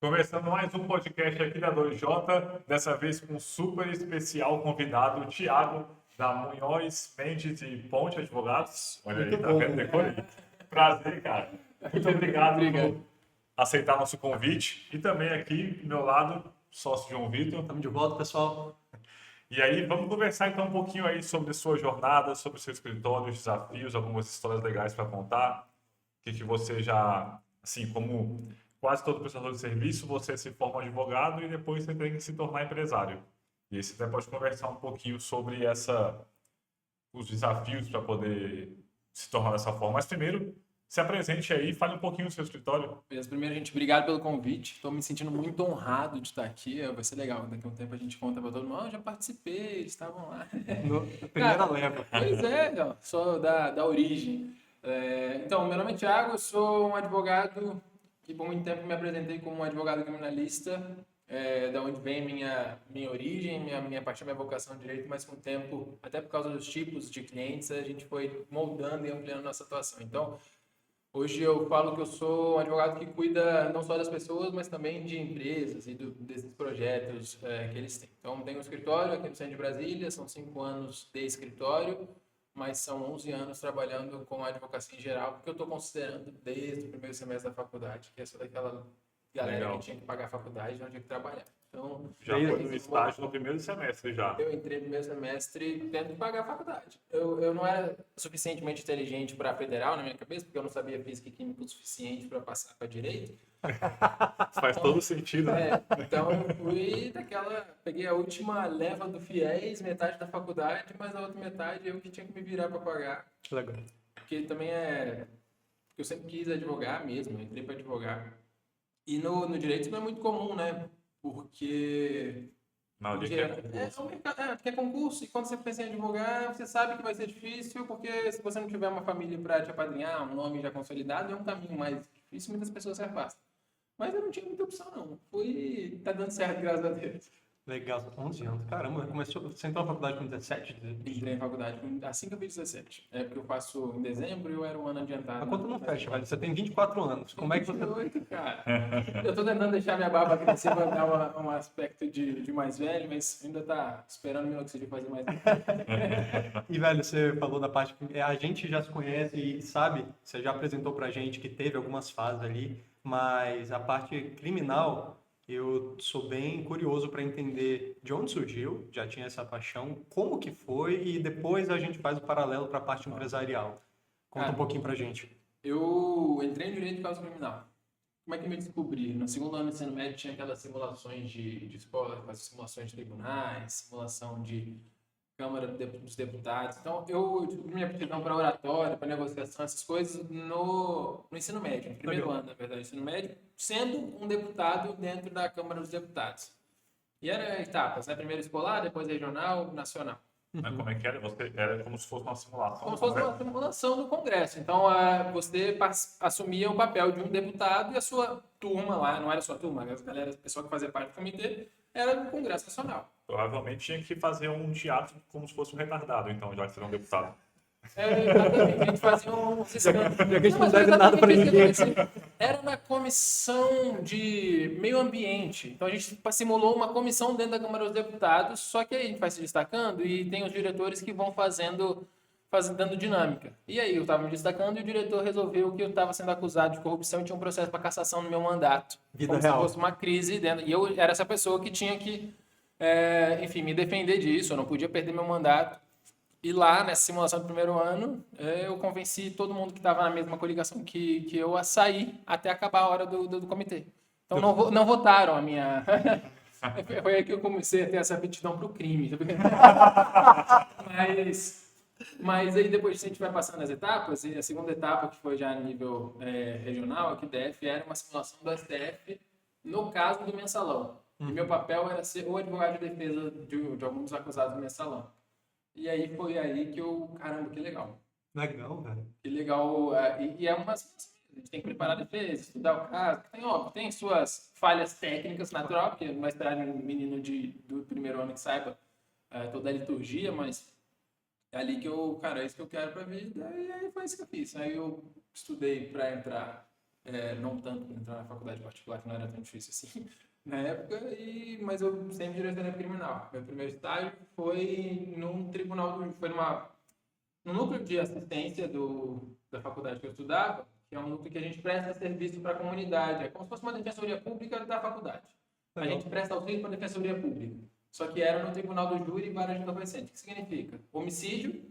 Começando mais um podcast aqui da 2J, dessa vez com um super especial convidado, o Thiago, da Munhoz Mendes e Ponte Advogados. Olha aí, Muito tá bom, vendo? né? Decorei. Prazer, cara. Muito obrigado por aceitar nosso convite. E também aqui, do meu lado, sócio João Vitor. Estamos de volta, pessoal. E aí, vamos conversar então um pouquinho aí sobre sua jornada, sobre o seu escritório, os desafios, algumas histórias legais para contar. O que você já, assim, como quase todo prestador de serviço, você se forma advogado e depois você tem que se tornar empresário. E aí você até pode conversar um pouquinho sobre os desafios para poder se tornar dessa forma. Mas primeiro, se apresente aí e fale um pouquinho do seu escritório. Beleza, primeiro, gente, obrigado pelo convite. Estou me sentindo muito honrado de estar aqui. Vai ser legal. Daqui a um tempo a gente conta para todo mundo. Eu já participei, eles estavam lá. Primeira leva. Pois é, ó, sou da origem. Então, meu nome é Thiago, eu sou um advogado que por muito tempo me apresentei como um advogado criminalista, da onde vem minha origem, minha paixão, minha vocação de direito, mas com o tempo, até por causa dos tipos de clientes, a gente foi moldando e ampliando nossa atuação. Então, hoje eu falo que eu sou um advogado que cuida não só das pessoas, mas também de empresas e desses projetos que eles têm. Então, tenho um escritório aqui no centro de Brasília, são 5 anos de escritório, mas são 11 anos trabalhando com a advocacia em geral, porque eu estou considerando desde o primeiro semestre da faculdade, que é só daquela galera Legal. que tinha que pagar a faculdade e não tinha que trabalhar. Então, Já foi no estágio no primeiro semestre já. eu entrei no primeiro semestre tendo que pagar a faculdade. Eu não era suficientemente inteligente para federal na minha cabeça, porque eu não sabia física e química o suficiente para passar para direito. Faz todo sentido, né? Então eu fui peguei a última leva do FIES, metade da faculdade, mas a outra metade eu que tinha que me virar para pagar. Legal. Porque também eu sempre quis advogar mesmo, eu entrei para advogar. E no direito isso não é muito comum, né? Porque Não, de que é concurso. porque é concurso, e quando você pensa em advogar, você sabe que vai ser difícil, porque se você não tiver uma família para te apadrinhar, um nome já consolidado, é um caminho mais difícil, muitas pessoas se afastam. Mas eu não tinha muita opção, não. Tá dando certo, graças a Deus. Legal, 11 anos. Caramba, você entrou na faculdade com 17? Entrei em faculdade assim que eu fiz 17. É porque eu faço em dezembro e eu era um ano adiantado. A conta não fecha, velho. Você tem 24 anos. Como é que você... 28, cara. Eu tô tentando deixar minha barba crescer pra dar um aspecto de mais velho, mas ainda tá esperando o minoxidil fazer mais. E, velho, você falou da parte que a gente já se conhece e sabe, você já apresentou pra gente que teve algumas fases ali, mas a parte criminal, eu sou bem curioso para entender de onde surgiu, já tinha essa paixão, como que foi e depois a gente faz o paralelo para a parte empresarial. Conta um pouquinho pra gente. Eu entrei no direito de causa criminal. Como é que eu me descobri? No segundo ano do ensino médio tinha aquelas simulações de escola, as simulações de tribunais, simulação de Câmara dos Deputados. Então, eu descobri minha aptidão para oratória, para negociação, essas coisas no ensino médio, no primeiro ano, na verdade, ensino médio, sendo um deputado dentro da Câmara dos Deputados. E era etapas, né? Primeiro escolar, depois regional, nacional. Mas como é que era? Era como se fosse uma simulação. Como se fosse uma simulação do Congresso. Então, você assumia o papel de um deputado e a sua turma lá, não era sua turma, a pessoa que fazia parte do comitê, era do Congresso Nacional. Provavelmente tinha que fazer um teatro como se fosse um retardado, então, já que você era um deputado. Exatamente, a gente fazia um sistema. Já que a gente não deve nada pra ninguém. Era na comissão de meio ambiente. Então a gente simulou uma comissão dentro da Câmara dos Deputados, só que aí a gente vai se destacando e tem os diretores que vão dando dinâmica. E aí eu estava me destacando e o diretor resolveu que eu estava sendo acusado de corrupção e tinha um processo para cassação no meu mandato. Vida como real. se fosse uma crise dentro. E eu era essa pessoa que tinha que, enfim, me defender disso. Eu não podia perder meu mandato. E lá, nessa simulação do primeiro ano, eu convenci todo mundo que estava na mesma coligação que eu a sair até acabar a hora do comitê. Então não votaram a minha... Foi aí que eu comecei a ter essa aptidão para o crime. Mas aí depois a gente vai passando as etapas, e a segunda etapa, que foi já a nível regional, aqui DF, era uma simulação do STF no caso do mensalão. E meu papel era ser o advogado de defesa de alguns acusados do mensalão. E aí foi aí que caramba, que legal. Legal, velho. Que legal. E é a gente tem que preparar a defesa, estudar o caso. Tem suas falhas técnicas, natural, porque não vai esperar um menino do primeiro ano que saiba toda a liturgia, mas é ali que é isso que eu quero pra vida. E aí foi isso que eu fiz. Aí eu estudei para entrar não tanto para entrar na faculdade particular, que não era tão difícil assim na época, mas eu sempre direcionei para criminal. Meu primeiro estágio foi num tribunal, no núcleo de assistência da faculdade que eu estudava, que é um núcleo que a gente presta serviço para a comunidade. É como se fosse uma defensoria pública da faculdade. A gente presta auxílio para a defensoria pública. Só que era no tribunal do júri e vara de entorpecente. O que significa? Homicídio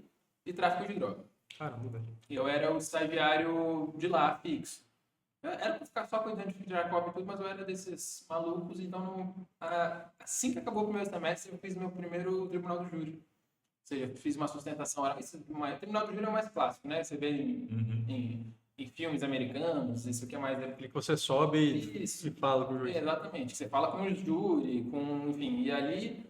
e tráfico de droga. Caramba, velho. E eu era o estagiário de lá, fixo. Era para ficar só cuidando de tirar cópia e tudo, mas eu era desses malucos. Então, assim que acabou o primeiro semestre, eu fiz meu primeiro tribunal do júri. Ou seja, fiz uma sustentação oral. O tribunal do júri é o mais clássico, né? Você vê em filmes americanos, isso aqui é mais... Que você sobe e fala com o juiz. Exatamente. Você fala com o júri, enfim. E ali,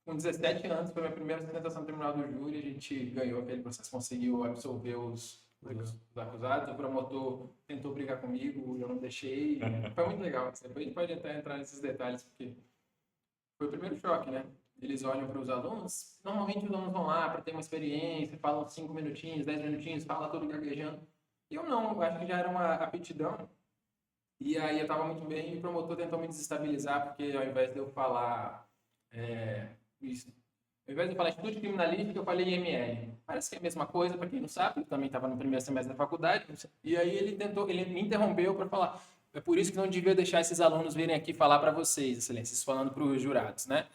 com 17 anos, foi a minha primeira sustentação no tribunal do júri. A gente ganhou aquele processo, conseguiu absolver os acusados. O promotor tentou brigar comigo, eu não deixei. Foi muito legal. Depois a gente pode até entrar nesses detalhes, porque foi o primeiro choque, né? Eles olham para os alunos. Normalmente os alunos vão lá para ter uma experiência, falam 5 minutinhos, 10 minutinhos, fala todo gaguejando. Eu não, eu acho que já era uma aptidão. E aí eu estava muito bem e o promotor tentou me desestabilizar, porque ao invés de eu falar ao invés de eu falar estudo criminalístico, eu falei IML. Parece que é a mesma coisa, para quem não sabe, eu também estava no primeiro semestre da faculdade. E aí ele me interrompeu para falar, é por isso que não devia deixar esses alunos virem aqui falar para vocês, excelência, isso falando para os jurados, né?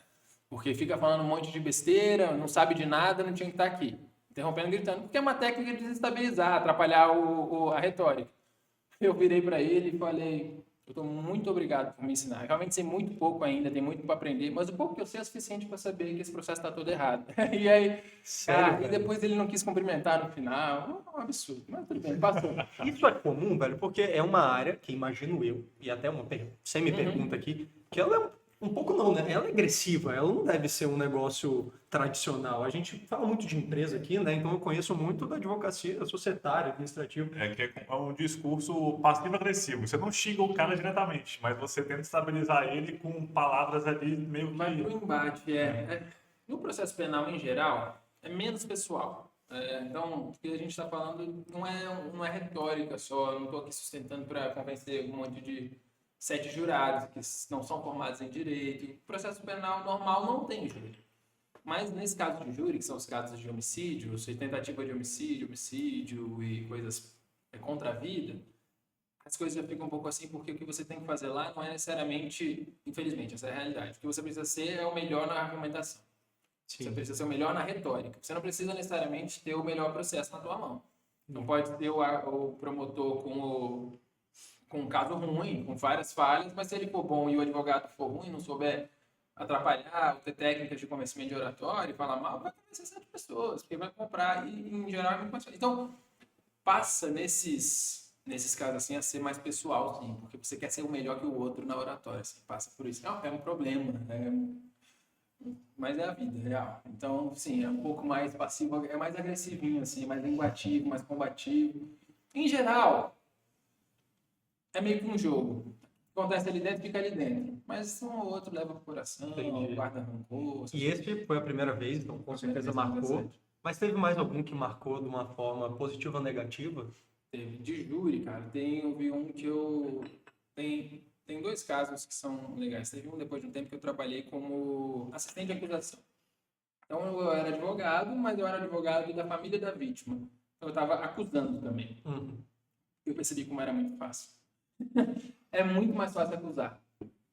Porque fica falando um monte de besteira, não sabe de nada, não tinha que estar aqui. Interrompendo, gritando, porque é uma técnica de desestabilizar, atrapalhar a retórica. Eu virei para ele e falei, eu estou muito obrigado por me ensinar. Eu realmente sei muito pouco ainda, tem muito para aprender, mas o pouco que eu sei é suficiente para saber que esse processo está todo errado. E aí, Sério, e depois ele não quis cumprimentar no final, um absurdo, mas tudo bem, passou. Isso é comum, velho, porque é uma área que imagino eu, e até você me pergunta aqui, que ela é um pouco não, né? Ela é agressiva, ela não deve ser um negócio tradicional. A gente fala muito de empresa aqui, né? Então eu conheço muito da advocacia societária, administrativa. É que é um discurso passivo-agressivo. Você não xinga o cara diretamente, mas você tenta estabilizar ele com palavras ali meio Vai que... pro embate, no processo penal em geral, é menos pessoal. Então, o que a gente está falando não é retórica só, eu não estou aqui sustentando para convencer um monte de 7 jurados que não são formados em direito. O processo penal normal não tem júri. Mas nesse caso de júri, que são os casos de homicídio, tentativa de homicídio e coisas contra a vida, as coisas já ficam um pouco assim, porque o que você tem que fazer lá não é necessariamente, infelizmente, essa é a realidade. O que você precisa ser é o melhor na argumentação. Sim. Você precisa ser o melhor na retórica. Você não precisa necessariamente ter o melhor processo na tua mão. Não pode ter o promotor com um caso ruim, com várias falhas, mas se ele for bom e o advogado for ruim, não souber atrapalhar, ou ter técnicas de convencimento de oratório e falar mal, vai convencer 7 pessoas, porque vai comprar e, em geral, é muito mais fácil. Então, passa nesses casos assim a ser mais pessoal, sim, porque você quer ser o melhor que o outro na oratória, assim, passa por isso. É um problema, mas é a vida real. Então, sim, é um pouco mais passivo, é mais agressivinho, assim, mais linguativo, mais combativo. Em geral, é meio que um jogo. Acontece ali dentro, fica ali dentro. Mas um ou outro leva pro coração, guarda rancor. E esse foi a primeira vez, então com certeza marcou. Mas teve mais algum que marcou de uma forma positiva ou negativa? Teve. De júri, cara, eu vi um que tem 2 casos que são legais. Teve um depois de um tempo que eu trabalhei como assistente de acusação. Então eu era advogado, mas eu era advogado da família da vítima. Então eu estava acusando também. Eu percebi como era muito fácil. É muito mais fácil acusar,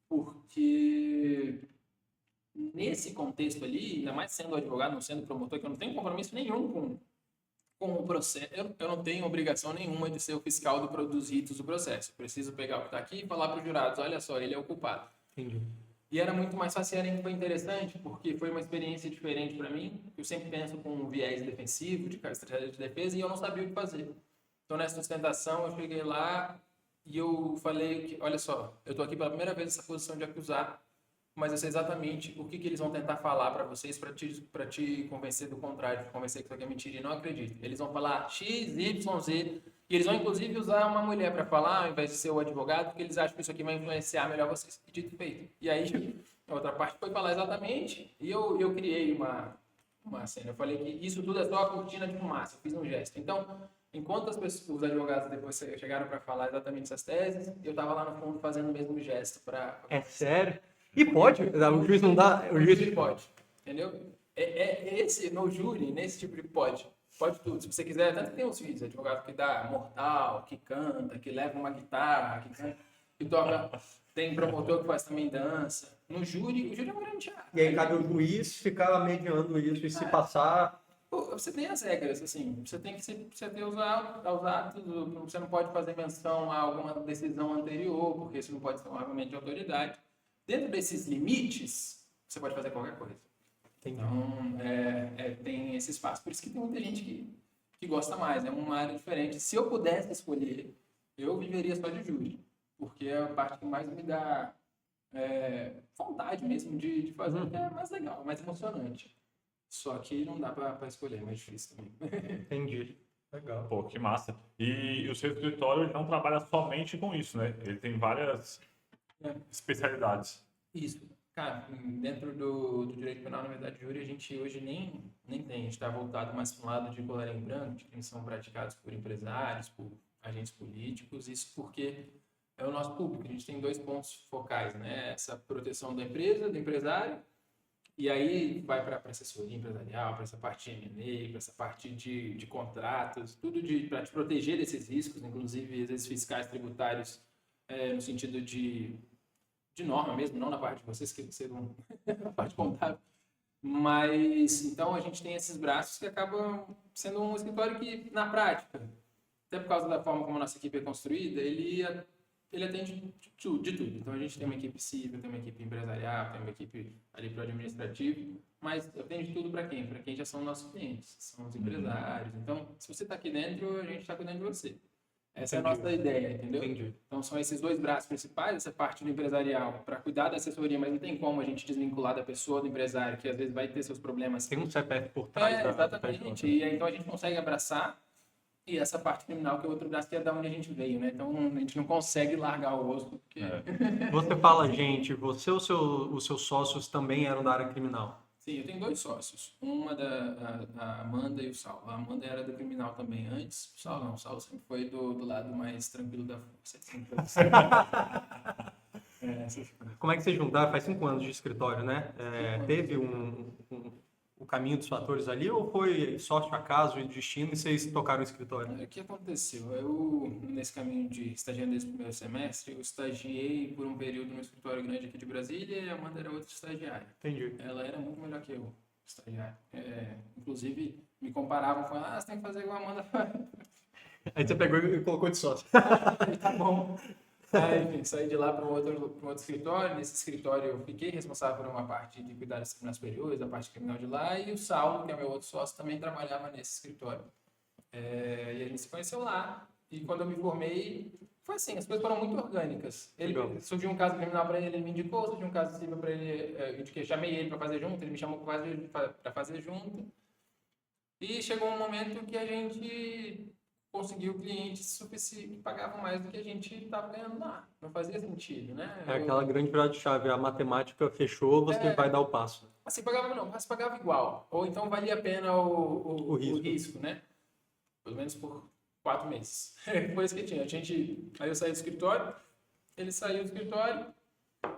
porque nesse contexto ali, ainda mais sendo advogado, não sendo promotor, que eu não tenho compromisso nenhum com o processo, eu não tenho obrigação nenhuma de ser o fiscal dos ritos do processo. Eu preciso pegar o que está aqui e falar para os jurados, olha só, ele é o culpado. Entendi. E era muito mais fácil, foi interessante, porque foi uma experiência diferente para mim. Eu sempre penso com um viés defensivo, de estratégia de defesa, e eu não sabia o que fazer. Então, nessa sustentação, eu cheguei lá e eu falei que, olha só, eu estou aqui pela primeira vez nessa posição de acusar, mas eu sei exatamente o que eles vão tentar falar para vocês para te convencer do contrário, te convencer que isso aqui é mentira, e não acredito. Eles vão falar X, Y, Z, e eles vão inclusive usar uma mulher para falar, ao invés de ser o advogado, porque eles acham que isso aqui vai influenciar melhor vocês. E dito e feito. E aí, a outra parte foi falar exatamente, e eu criei uma cena. Eu falei que isso tudo é só a cortina de fumaça, eu fiz um gesto. Então, Enquanto os advogados depois chegaram para falar exatamente essas teses, eu estava lá no fundo fazendo o mesmo gesto para... É sério? E pode? O juiz não dá? O juiz pode, entendeu? No júri, nesse tipo de pode tudo. Se você quiser, tanto que tem uns vídeos, advogado que dá mortal, que canta, que leva uma guitarra, que canta, que toca, tem promotor que faz também dança. No júri, o júri é um grande teatro. E aí cabe o juiz ficar mediando isso e se passar... Você tem as regras, assim, você tem que se ater aos atos, você não pode fazer menção a alguma decisão anterior, porque isso não pode ser um argumento de autoridade. Dentro desses limites, você pode fazer qualquer coisa. Entendi. Então, tem esse espaço. Por isso que tem muita gente que gosta mais, é uma área diferente. Se eu pudesse escolher, eu viveria só de júri, porque é a parte que mais me dá vontade mesmo de fazer, é mais legal, mais emocionante. Só que não dá para escolher, é mais difícil também. Entendi. Legal. Pô, que massa. E o seu escritório ele não trabalha somente com isso, né? Ele tem várias especialidades. Isso. Cara, dentro do direito penal, na verdade, júri, a gente hoje nem tem. A gente está voltado mais para um lado de colarinho branco, de crimes são praticados por empresários, por agentes políticos. Isso porque é o nosso público. A gente tem 2 pontos focais, né? Essa proteção da empresa, do empresário, e aí vai para a assessoria empresarial, para essa parte de M&A, para essa parte de contratos, tudo para te proteger desses riscos, inclusive às vezes fiscais, tributários, no sentido de norma mesmo, não na parte de vocês, que vocês vão na parte contábil. Mas, então, a gente tem esses braços que acabam sendo um escritório que, na prática, até por causa da forma como a nossa equipe é construída, ele atende de tudo. Então, a gente tem uma equipe civil, tem uma equipe empresarial, tem uma equipe ali para o administrativo, mas atende tudo para quem? Para quem já são nossos clientes, são os empresários. Então, se você está aqui dentro, a gente está cuidando de você. Essa é a nossa ideia, entendeu? Entendi. Então, são esses 2 braços principais, essa parte do empresarial, para cuidar da assessoria, mas não tem como a gente desvincular da pessoa, do empresário, que às vezes vai ter seus problemas. Tem um CPF por trás da exatamente. E aí, então, a gente consegue abraçar. E essa parte criminal, que é o outro braço, que é da onde a gente veio, né? Então, a gente não consegue largar o osso, porque... Você fala, gente, você ou os seus sócios também eram da área criminal? Sim, eu tenho 2 sócios. Uma da Amanda e o Saulo. A Amanda era do criminal também antes. O Saulo não. O Saulo sempre foi do lado mais tranquilo da força. Como é que vocês juntaram? Faz 5 anos de escritório, né? Teve o caminho dos fatores ali ou foi sorte, acaso e destino e vocês tocaram o escritório? O que aconteceu? Eu, nesse caminho de estagiando desde o primeiro semestre, eu estagiei por um período no escritório grande aqui de Brasília e a Amanda era outra estagiária. Entendi. Ela era muito melhor que eu, estagiária. Inclusive, me comparavam com ela, você tem que fazer igual a Amanda faz. Aí você pegou e colocou de sócio. Tá bom. Aí, enfim, saí de lá para um outro escritório. Nesse escritório eu fiquei responsável por uma parte de cuidar das criminais superiores, da parte criminal de lá, e o Saulo, que é meu outro sócio, também trabalhava nesse escritório. E a gente se conheceu lá, e quando eu me formei, foi assim, as coisas foram muito orgânicas. Surgiu um caso criminal para ele me indicou, surgiu um caso civil para ele, eu chamei ele para fazer junto, ele me chamou para fazer junto. E chegou um momento que a gente conseguiu clientes que pagavam mais do que a gente estava ganhando lá. Não fazia sentido, né? Aquela grande virada de chave, a matemática fechou, você vai dar o passo. Assim, pagava não, mas pagava igual. Ou então valia a pena o risco, né? Pelo menos por 4 meses. Foi isso que tinha. Aí eu saí do escritório, ele saiu do escritório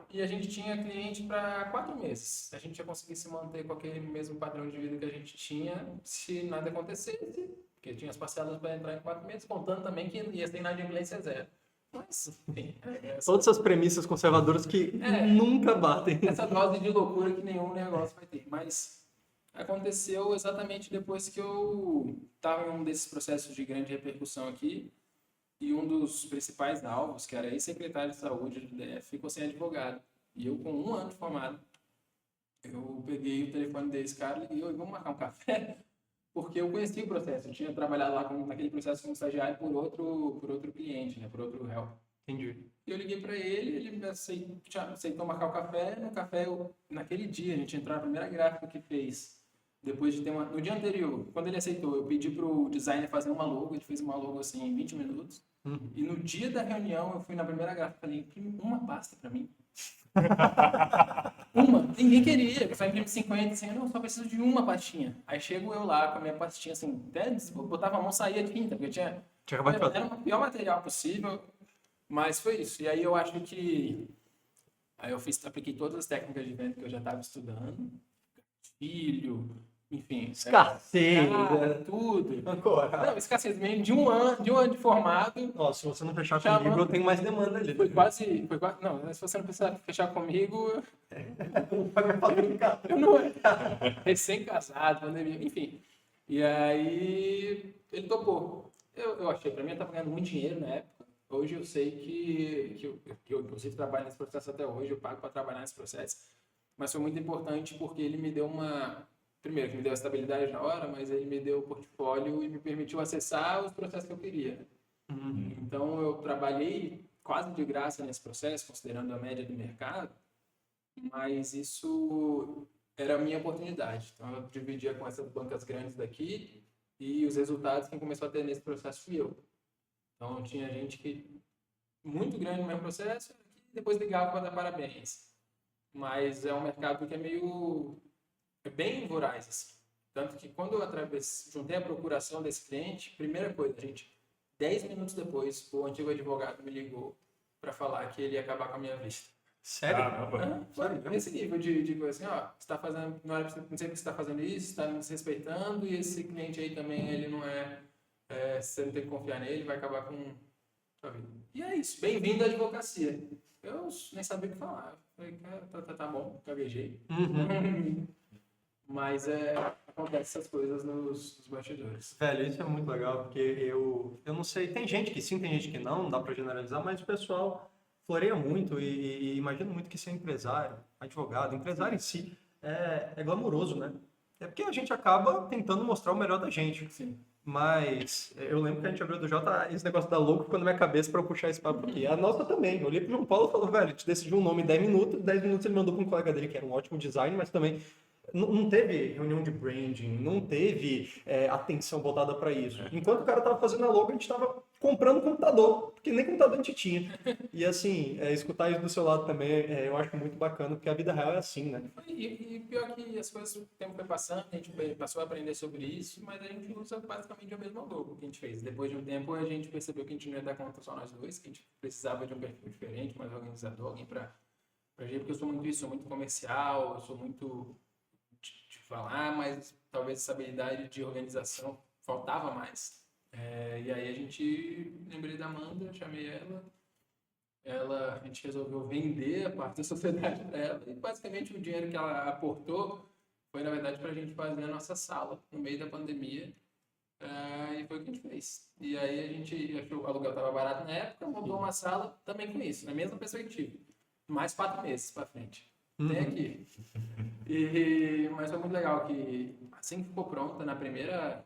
e a gente tinha cliente para 4 meses. A gente ia conseguir se manter com aquele mesmo padrão de vida que a gente tinha se nada acontecesse. Porque tinha as parcelas para entrar em 4 meses, contando também que ia ter inadimplência 0. Mas, enfim... Todas essas premissas conservadoras que nunca batem. Essa dose de loucura que nenhum negócio vai ter. Mas aconteceu exatamente depois que eu estava em um desses processos de grande repercussão aqui, e um dos principais alvos, que era ex-secretário de saúde do DF, ficou sem advogado. E eu, com 1 ano de formado, eu peguei o telefone desse cara e liguei, vamos marcar um café? Porque eu conhecia o processo, eu tinha trabalhado lá naquele processo como estagiário por outro cliente, né, por outro réu. Entendi. Eu liguei para ele me aceitou marcar o café. No café, naquele dia, a gente entrou na primeira gráfica que fez, depois de ter no dia anterior, quando ele aceitou, eu pedi pro designer fazer uma logo, ele fez uma logo assim em 20 minutos. E no dia da reunião, eu fui na primeira gráfica e falei, imprime uma pasta para mim. Ninguém queria. Eu só imprimi 50, assim, eu não, só preciso de uma pastinha. Aí chego eu lá com a minha pastinha, assim, até botava a mão, saía de tinta, porque Tinha acabado de fazer. era o pior material possível, mas foi isso. E aí eu acho que aí eu apliquei todas as técnicas de venda que eu já estava estudando, filho, enfim, Escassez, tudo. Agora. Não, escassez mesmo, de um ano de formado. Nossa, se você não fechar Chamando- comigo, eu tenho mais demanda ali. Foi quase, não, se você não precisar fechar comigo, eu não recém-casado, pandemia, enfim. E aí ele topou. Eu achei, pra mim, eu tava ganhando muito dinheiro na época. Hoje eu sei que eu inclusive trabalho nesse processo até hoje, eu pago para trabalhar nesse processo. Mas foi muito importante porque ele me deu primeiro, que me deu a estabilidade na hora, mas ele me deu o portfólio e me permitiu acessar os processos que eu queria. Então eu trabalhei quase de graça nesse processo, considerando a média do mercado, mas isso era a minha oportunidade. Então eu dividia com essas bancas grandes daqui e os resultados quem começou a ter nesse processo fui eu. Então tinha gente que muito grande no mesmo processo e depois ligava para dar parabéns. Mas é um mercado que é bem voraz, assim. Tanto que quando eu juntei a procuração desse cliente, primeira coisa, 10 minutos depois, o antigo advogado me ligou para falar que ele ia acabar com a minha vista. Sério? Caramba. Foi nesse nível de coisa assim, ó, você tá fazendo, não sei porque você está fazendo isso, está me desrespeitando, e esse cliente aí também, ele não você não tem que confiar nele, vai acabar com sua vida. E é isso, bem-vindo à advocacia. Eu nem sabia o que falar. Falei, cara, tá bom, gaguejei. Mas acontece essas coisas nos bastidores. Velho, isso é muito legal, porque eu não sei, tem gente que sim, tem gente que não dá pra generalizar, mas o pessoal floreia muito e imagino muito que ser empresário, advogado, empresário em si, é glamouroso, né? É porque a gente acaba tentando mostrar o melhor da gente. Sim. Mas eu lembro que a gente abriu do Jota, esse negócio da louco ficou na minha cabeça pra eu puxar esse papo aqui. A nossa também. Eu olhei pro João Paulo e falei, velho, a gente decidiu um nome em 10 minutos. 10 minutos ele mandou pra um colega dele, que era um ótimo design, mas também não teve reunião de branding, não teve atenção voltada para isso. Enquanto o cara tava fazendo a logo, a gente tava comprando computador, porque nem computador a gente tinha. E assim, escutar isso do seu lado também, eu acho muito bacana, porque a vida real é assim, né? E pior que as coisas, o tempo foi passando, a gente passou a aprender sobre isso, mas a gente usa basicamente o mesmo logo que a gente fez. Depois de um tempo, a gente percebeu que a gente não ia dar conta só nós dois, que a gente precisava de um perfil diferente, mais organizador, alguém para agir, porque eu sou muito isso, sou muito comercial, eu sou muito de falar, mas talvez essa habilidade de organização faltava mais. E aí a gente, lembrei da Amanda, chamei ela, a gente resolveu vender a parte da sociedade para ela e basicamente o dinheiro que ela aportou foi na verdade para a gente fazer a nossa sala no meio da pandemia. E foi o que a gente fez. E aí a gente achou que o aluguel estava barato na época, montou uma sala também com isso, na mesma perspectiva. Mais 4 meses para frente. Até aqui. Mas foi muito legal que assim que ficou pronta, na primeira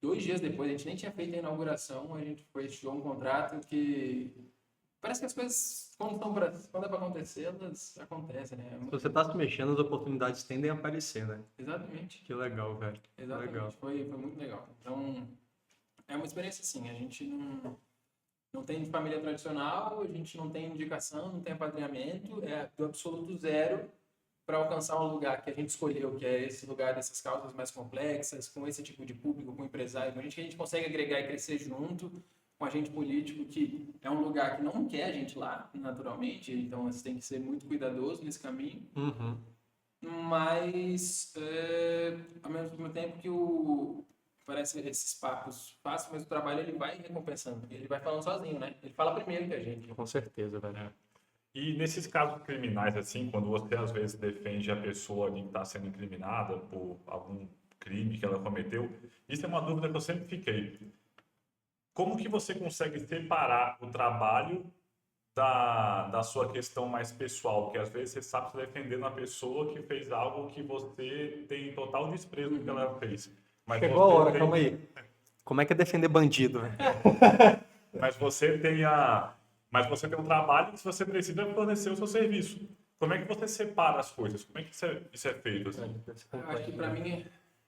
2 dias depois, a gente nem tinha feito a inauguração, a gente fechou um contrato que parece que as coisas, quando é para acontecer, elas acontecem, né? Se você tá se mexendo, as oportunidades tendem a aparecer, né? Exatamente. Que legal, velho. Exatamente. Legal. Foi muito legal. Então, é uma experiência assim, a gente não tem família tradicional, a gente não tem indicação, não tem apadrinhamento, é do absoluto zero para alcançar um lugar que a gente escolheu, que é esse lugar dessas causas mais complexas, com esse tipo de público, com empresário, com gente que a gente consegue agregar e crescer junto, com agente político, que é um lugar que não quer a gente lá, naturalmente, então você tem que ser muito cuidadoso nesse caminho. Mas, ao mesmo tempo que parece esses papos fáceis, mas o trabalho ele vai recompensando, ele vai falando sozinho, né? Ele fala primeiro que a gente. Com certeza, velho. E nesses casos criminais, assim, quando você às vezes defende a pessoa que está sendo incriminada por algum crime que ela cometeu, isso é uma dúvida que eu sempre fiquei. Como que você consegue separar o trabalho da sua questão mais pessoal? Porque às vezes você sabe se defender uma pessoa que fez algo que você tem total desprezo do que ela fez. Mas Chegou a hora, tem... calma aí. Como é que é defender bandido, velho? Mas você tem um trabalho que você precisa fornecer o seu serviço. Como é que você separa as coisas? Como é que isso é feito? Assim? Eu acho que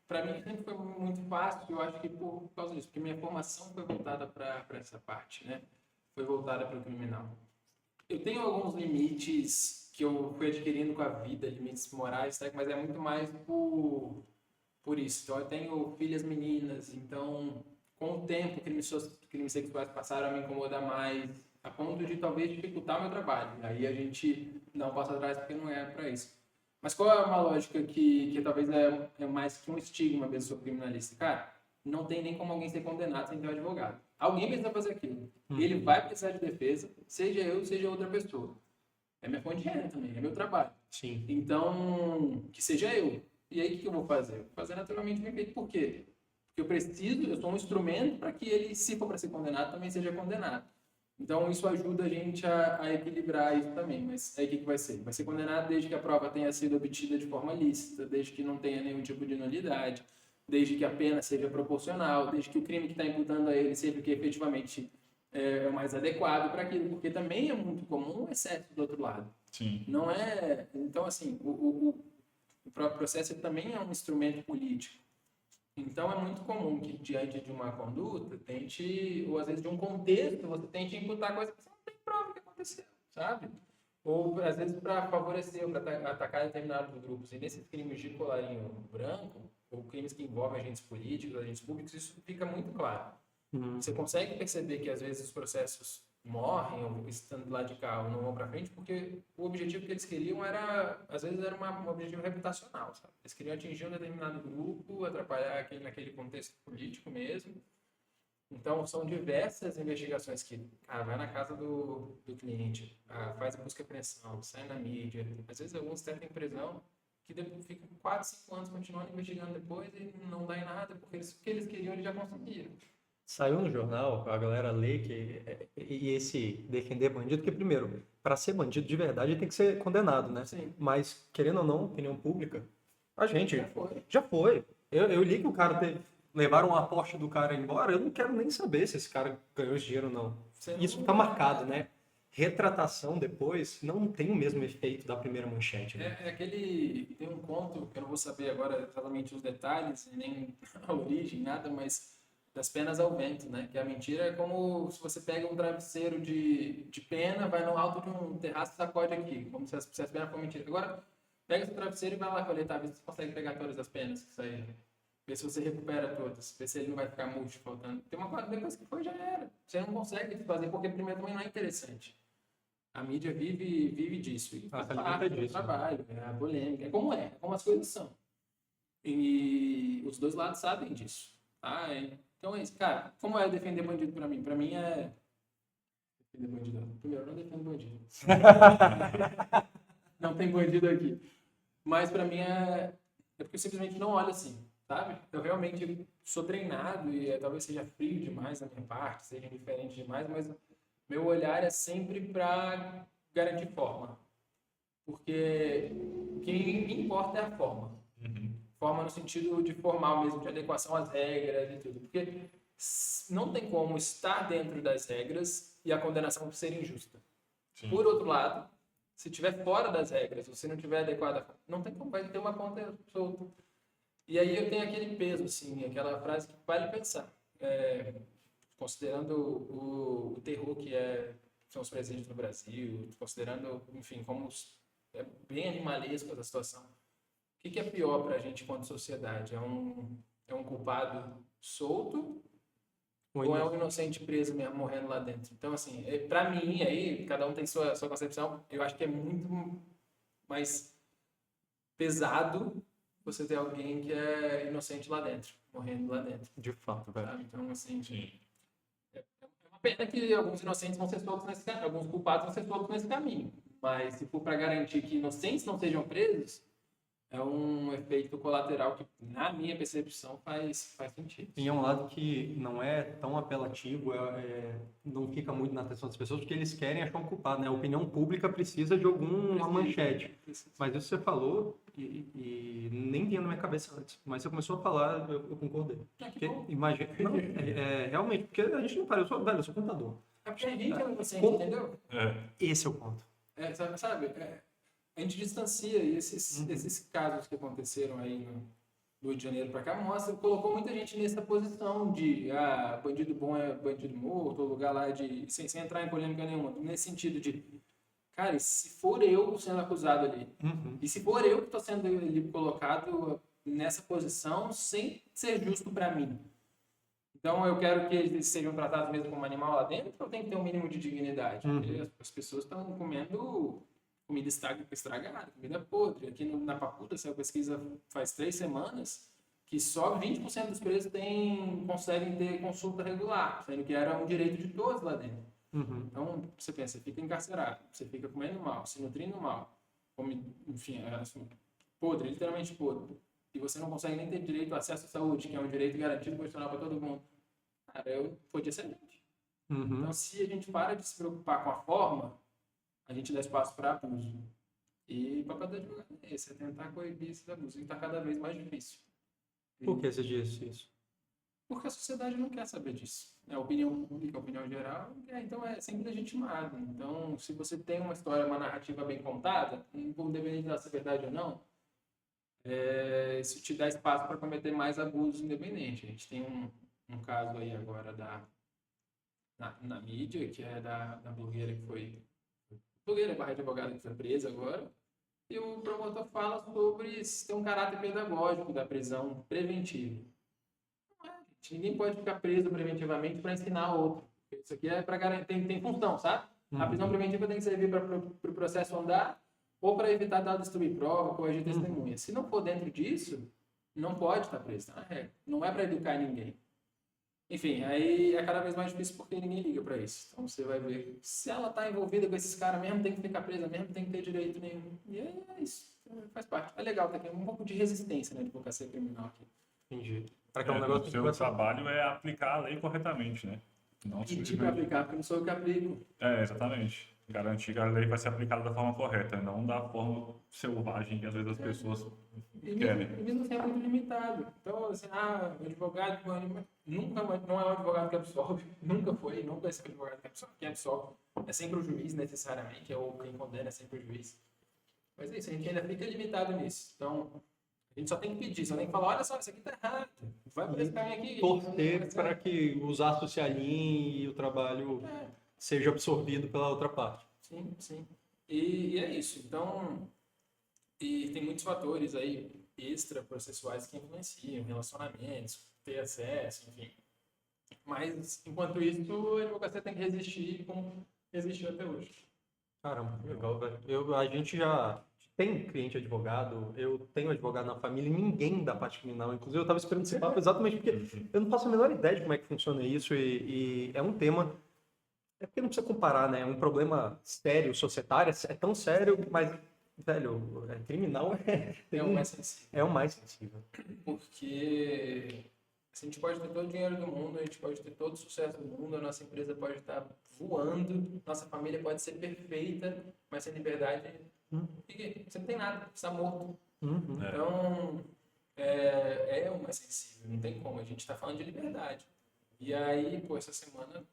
para mim sempre foi muito fácil, eu acho que por causa disso, porque minha formação foi voltada para essa parte, né? Foi voltada para o criminal. Eu tenho alguns limites que eu fui adquirindo com a vida, limites morais, tá? Mas é muito mais por isso. Então, eu tenho filhas meninas, então, com o tempo, crimes sexuais passaram a me incomodar mais, a ponto de talvez dificultar o meu trabalho. Aí a gente dá um passo atrás porque não é para isso. Mas qual é uma lógica que talvez é mais que um estigma mesmo sobre criminalista? Cara, não tem nem como alguém ser condenado sem ter um advogado. Alguém precisa fazer aquilo. Ele vai precisar de defesa, seja eu, seja outra pessoa. É minha fonte de renda também, é meu trabalho. Sim. Então, que seja eu. E aí, o que eu vou fazer? Eu vou fazer naturalmente bem feito. Por quê? Porque eu sou um instrumento para que ele, se for para ser condenado, também seja condenado. Então, isso ajuda a gente a equilibrar isso também. Mas aí, o que vai ser? Vai ser condenado desde que a prova tenha sido obtida de forma lícita, desde que não tenha nenhum tipo de nulidade, desde que a pena seja proporcional, desde que o crime que está imputando a ele seja o que efetivamente é o mais adequado para aquilo, porque também é muito comum o excesso do outro lado. Sim. Não é... Então, assim, o próprio processo também é um instrumento político. Então, é muito comum que, diante de uma conduta, tente, ou às vezes de um contexto, você tente imputar coisas que você não tem prova que aconteceu, sabe? Ou, às vezes, para favorecer ou para atacar determinados grupos. E nesses crimes de colarinho branco, ou crimes que envolvem agentes políticos, agentes públicos, isso fica muito claro. Você consegue perceber que, às vezes, os processos morrem, ou estando do lado de cá, ou não vão para frente, porque o objetivo que eles queriam era, às vezes, era um objetivo reputacional, sabe? Eles queriam atingir um determinado grupo, atrapalhar naquele contexto político mesmo. Então, são diversas investigações que, cara, vai na casa do cliente, faz a busca e apreensão, sai na mídia. Às vezes, alguns tentam em prisão, que depois ficam 4, 5 anos continuando investigando depois e não dá em nada, porque o que eles queriam, eles já conseguiram. Saiu no jornal, a galera lê e esse defender bandido, que primeiro, para ser bandido de verdade, ele tem que ser condenado, né? Sim. Mas, querendo ou não, opinião pública, a gente Já foi. já foi. Eu li que o cara levaram a Porsche do cara embora, eu não quero nem saber se esse cara ganhou esse dinheiro ou não. Isso tá marcado, né? Retratação depois não tem o mesmo efeito da primeira manchete, né? Tem um conto, que eu não vou saber agora exatamente os detalhes, nem a origem, nada, mas das penas ao vento, né? Que a mentira é como se você pega um travesseiro de pena, vai no alto de um terraço e sacode aqui, como se as penas fossem mentira. Agora, pega esse travesseiro e vai lá coletar, vê se você consegue pegar todas as penas que saíram. Vê se você recupera todas, vê se ele não vai ficar murcho faltando. Tem uma coisa, depois que foi, já era. Você não consegue fazer, porque primeiro também não é interessante. A mídia vive disso. E faz parte do trabalho, é a polêmica. É como as coisas são. E os dois lados sabem disso. Tá? Então é isso. Cara, como é defender bandido pra mim? Pra mim é... Defender bandido. Primeiro, eu não defendo bandido. Não tem bandido aqui. Mas pra mim é porque eu simplesmente não olho assim, sabe? Eu realmente sou treinado e talvez seja frio demais da minha parte, seja diferente demais, mas meu olhar é sempre pra garantir forma. Porque o que importa é a forma. Forma no sentido de formal mesmo, de adequação às regras e tudo. Porque não tem como estar dentro das regras e a condenação ser injusta. Sim. Por outro lado, se estiver fora das regras, ou se não estiver adequada, não tem como, vai ter uma ponta solta. E aí eu tenho aquele peso, assim, aquela frase que vale pensar. Considerando o terror que são os presídios no Brasil, considerando, enfim, como é bem animalesco essa situação. O que é pior para a gente enquanto sociedade? É um culpado solto ou é um inocente preso mesmo, morrendo lá dentro? Então, assim, para mim, aí, cada um tem sua concepção, eu acho que é muito mais pesado você ter alguém que é inocente lá dentro, morrendo lá dentro. De fato, velho. Sabe? Então, assim, é uma pena que alguns inocentes vão ser soltos nesse caminho, alguns culpados vão ser soltos nesse caminho. Mas se for para garantir que inocentes não sejam presos, é um efeito colateral que, na minha percepção, faz sentido. E é um lado que não é tão apelativo, não fica muito na atenção das pessoas, porque eles querem achar um culpado, né? A opinião pública precisa de alguma manchete. Precisa. Mas isso você falou e nem tinha na minha cabeça antes. Mas você começou a falar, eu concordei. Imagina, realmente, porque a gente não para, eu sou contador. É porque a gente é inocente, entendeu? Esse é o ponto. Sabe? A gente distancia, e esses casos que aconteceram aí do Rio de Janeiro para cá colocou muita gente nessa posição de bandido bom é bandido morto, ou lugar lá sem entrar em polêmica nenhuma, nesse sentido de, cara, e se for eu sendo acusado ali? Uhum. E se for eu que estou sendo ali colocado nessa posição sem ser justo para mim? Então, eu quero que eles sejam tratados mesmo como animal lá dentro, ou tem que ter um mínimo de dignidade? Porque as pessoas estão comendo comida estragada, comida podre. Aqui na Papuda, essa pesquisa faz 3 semanas, que só 20% dos presos conseguem ter consulta regular, sendo que era um direito de todos lá dentro. Então, você pensa, você fica encarcerado, você fica comendo mal, se nutrindo mal, enfim, assim, podre, literalmente podre. E você não consegue nem ter direito ao acesso à saúde, que é um direito garantido constitucional para todo mundo. Cara, eu podia ser gente. Então, se a gente para de se preocupar com a forma, a gente dá espaço para abuso. E o papel do advogado é esse, é tentar coibir esses abusos. E está cada vez mais difícil. Por que você disse isso? Porque a sociedade não quer saber disso. É a opinião pública, a opinião geral, então é sempre legitimado. Então, se você tem uma história, uma narrativa bem contada, independente de ser verdade ou não, isso te dá espaço para cometer mais abusos independentes. A gente tem um caso aí agora na mídia, que é da blogueira que foi... blogueira barra advogada que foi presa agora, e o promotor fala sobre se tem um caráter pedagógico da prisão preventiva. Não é, gente. Ninguém pode ficar preso preventivamente para ensinar outro. Isso aqui é para garantir, tem função, sabe? A prisão preventiva tem que servir para o processo andar ou para evitar dar destruir prova, corrigir testemunha. Se não for dentro disso, não pode estar preso. Não é para educar ninguém. Enfim, aí é cada vez mais difícil porque ninguém liga para isso. Então você vai ver, se ela está envolvida com esses caras mesmo, tem que ficar presa mesmo, tem que ter direito nenhum. E é isso, faz parte. É legal, tem um pouco de resistência na advocacia criminal aqui. Entendi. Para que é um negócio o seu trabalho é aplicar a lei corretamente, né? Não Pedir para aplicar, porque não sou eu que aplico. Exatamente. Garantir que a lei vai ser aplicada da forma correta, não da forma selvagem que às vezes as pessoas querem. E mesmo assim é muito limitado. Então, assim, o advogado nunca não é um advogado que absolve, nunca foi, nunca vai ser um advogado que absolve. É sempre o juiz, necessariamente, ou quem condena é sempre o juiz. Mas é isso, a gente ainda fica limitado nisso. Então, a gente só tem que pedir, só tem que falar, olha só, isso aqui tá errado, vai por esse caminho aqui. Torcer para que os astros se alinhem e o trabalho seja absorvido pela outra parte. Sim, sim. E é isso. Então, e tem muitos fatores aí extra-processuais que influenciam, relacionamentos, ter acesso, enfim. Mas, enquanto isso, a advocacia tem que resistir como resistiu até hoje. Caramba, legal, velho. A gente já tem cliente advogado, eu tenho advogado na família, ninguém da parte criminal. Inclusive, eu estava esperando esse papo exatamente porque eu não faço a menor ideia de como é que funciona isso e é um tema... É porque não precisa comparar, né? É um problema sério, societário, é tão sério, mas, velho, criminal É o mais sensível. É o mais sensível. Porque a gente pode ter todo o dinheiro do mundo, a gente pode ter todo o sucesso do mundo, a nossa empresa pode estar voando, nossa família pode ser perfeita, mas sem liberdade, você não tem nada, você está morto. Então, é o mais sensível, não tem como, a gente está falando de liberdade. E aí, pô, essa semana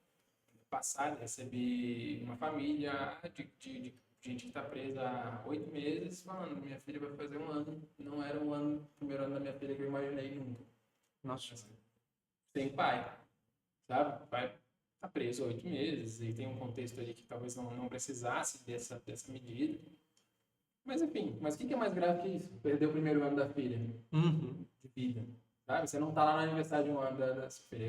passada, recebi uma família de gente que está presa há 8 meses, falando, minha filha vai fazer 1 ano, não era o primeiro ano da minha filha que eu imaginei nunca. Nossa. Sem pai, sabe? O pai está preso há 8 meses e tem um contexto ali que talvez não precisasse dessa medida. Mas enfim, mas o que é mais grave que isso? Perder o primeiro ano da filha de vida, sabe? Você não está lá no aniversário de 1 ano da sua filha.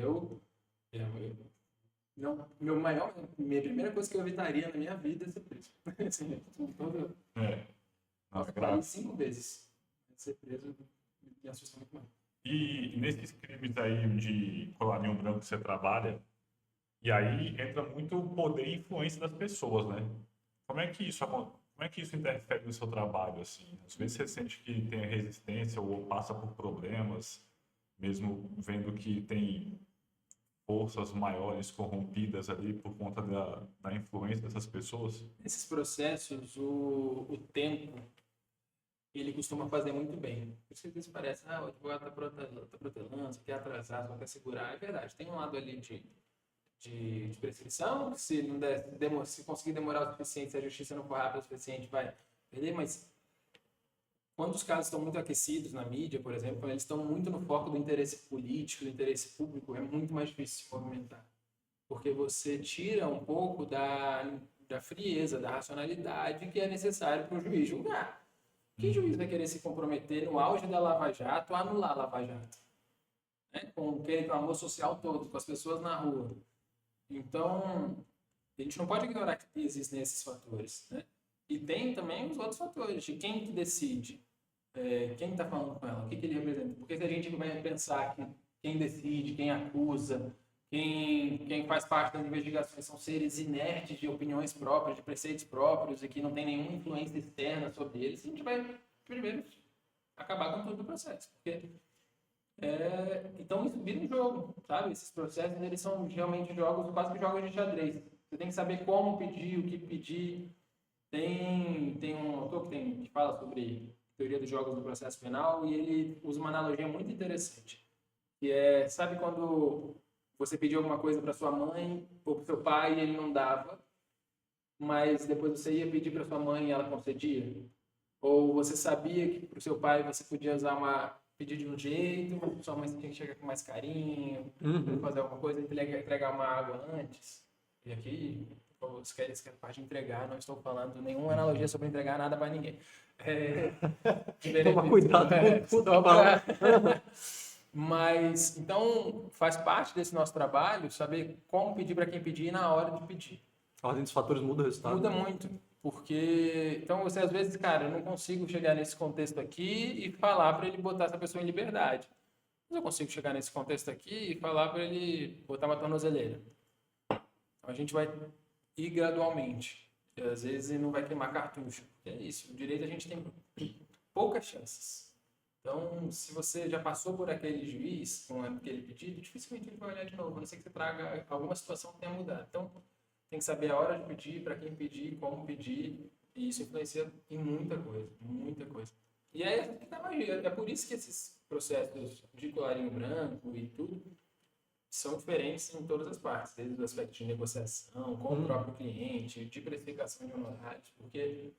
Minha primeira coisa que eu evitaria na minha vida é ser preso. Assim, Nossa, grave. 5 vezes. Ser preso me assusta muito mais. E nesses crimes aí de colarinho branco que você trabalha, e aí entra muito o poder e influência das pessoas, né? Como é que isso interfere no seu trabalho, assim? Às vezes você sente que tem resistência ou passa por problemas, mesmo vendo que tem forças maiores corrompidas ali por conta da influência dessas pessoas? Nesses processos, o tempo, ele costuma fazer muito bem. Por isso que às vezes parece, o advogado está protelando, só quer atrasar, só quer segurar. É verdade, tem um lado ali de prescrição, que se conseguir demorar o suficiente, se a justiça não for rápida o suficiente, vai perder, mas quando os casos estão muito aquecidos na mídia, por exemplo, quando eles estão muito no foco do interesse político, do interesse público, é muito mais difícil se movimentar. Porque você tira um pouco da frieza, da racionalidade que é necessário para o juiz julgar. Que juiz vai querer se comprometer no auge da Lava Jato a anular a Lava Jato? Né? Com aquele clamor social todo, com as pessoas na rua. Então, a gente não pode ignorar que existem esses fatores, né? E tem também os outros fatores, de quem que decide, quem está falando com ela, o que ele representa. Porque se a gente vai pensar que quem decide, quem acusa, quem faz parte das investigações são seres inertes de opiniões próprias, de preceitos próprios e que não tem nenhuma influência externa sobre eles, a gente vai, primeiro, acabar com tudo o processo. Porque, então, isso vira um jogo, sabe? Esses processos, eles são realmente jogos, quase que jogos de xadrez. Você tem que saber como pedir, o que pedir. Tem um autor que fala sobre teoria dos jogos no processo penal e ele usa uma analogia muito interessante. Que sabe quando você pediu alguma coisa para sua mãe ou para seu pai e ele não dava, mas depois você ia pedir para sua mãe e ela concedia? Ou você sabia que para o seu pai você podia pedir de um jeito, mas sua mãe tinha que chegar com mais carinho, fazer alguma coisa, entregar uma água antes? E aqui, você quer a parte de entregar, não estou falando nenhuma analogia sobre entregar nada para ninguém. Toma cuidado com tudo. Mas, então, faz parte desse nosso trabalho saber como pedir para quem pedir e na hora de pedir. A ordem dos fatores muda o resultado. Muda muito, porque... Então, você às vezes, cara, eu não consigo chegar nesse contexto aqui e falar para ele botar essa pessoa em liberdade. Mas eu consigo chegar nesse contexto aqui e falar para ele botar uma tornozeleira. Então, a gente vai ir gradualmente. E, às vezes, não vai queimar cartucho. É isso, o direito a gente tem poucas chances. Então, se você já passou por aquele juiz com aquele pedido, dificilmente ele vai olhar de novo, a não ser que você traga alguma situação que tenha mudado. Então, tem que saber a hora de pedir, para quem pedir, como pedir, e isso influencia em muita coisa, muita coisa. E é que tá magia. É por isso que esses processos de colarinho branco e tudo são diferentes em todas as partes, desde o aspecto de negociação, com o próprio cliente, de precificação de honorários, porque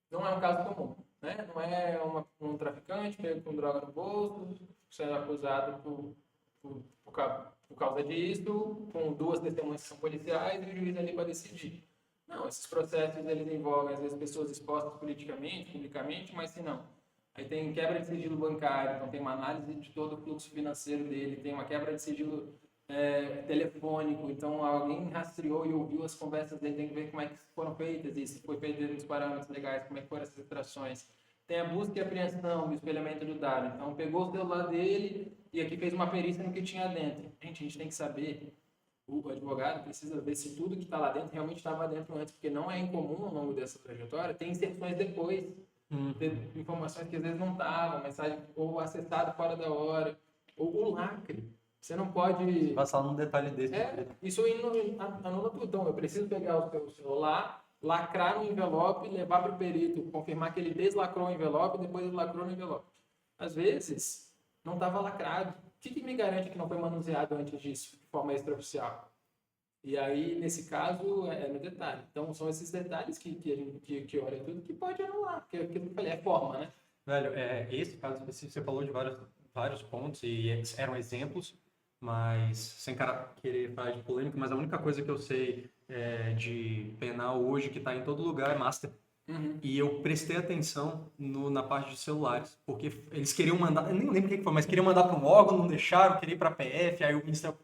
não é um caso comum, né? Não é um traficante pego com droga no bolso, sendo acusado por causa disso, com duas testemunhas que são policiais e o juiz ali para decidir. Não, esses processos eles envolvem, às vezes, pessoas expostas politicamente, publicamente, mas se não. Aí tem quebra de sigilo bancário, então tem uma análise de todo o fluxo financeiro dele, tem uma quebra de sigilo telefônico, então alguém rastreou e ouviu as conversas dele, tem que ver como é que foram feitas e se foi feito dentro dos parâmetros legais, como é que foram essas extrações. Tem a busca e apreensão, o espelhamento do dado. Então pegou o celular dele e aqui fez uma perícia no que tinha dentro. A gente tem que saber, o advogado precisa ver se tudo que está lá dentro realmente estava dentro antes, porque não é incomum ao longo dessa trajetória, tem inserções depois, de informações que às vezes não estavam, mensagem ou acessado fora da hora, ou o lacre. Você não pode... Passar num detalhe desse. Isso aí anula tudo. Então, eu preciso pegar o seu celular, lacrar no envelope, levar para o perito, confirmar que ele deslacrou o envelope e depois ele lacrou no envelope. Às vezes, não estava lacrado. O que me garante que não foi manuseado antes disso, de forma extraoficial? E aí, nesse caso, é no detalhe. Então, são esses detalhes que olha tudo que pode anular. Porque o que eu falei, é forma, né? Velho, esse caso específico, você falou de vários pontos e eram exemplos, mas sem querer falar de polêmica, mas a única coisa que eu sei de penal hoje que está em todo lugar é master. E eu prestei atenção na parte de celulares, porque eles queriam mandar, eu nem lembro o que foi, mas queriam mandar para um órgão, não deixaram, queriam ir para a PF, aí o Ministério...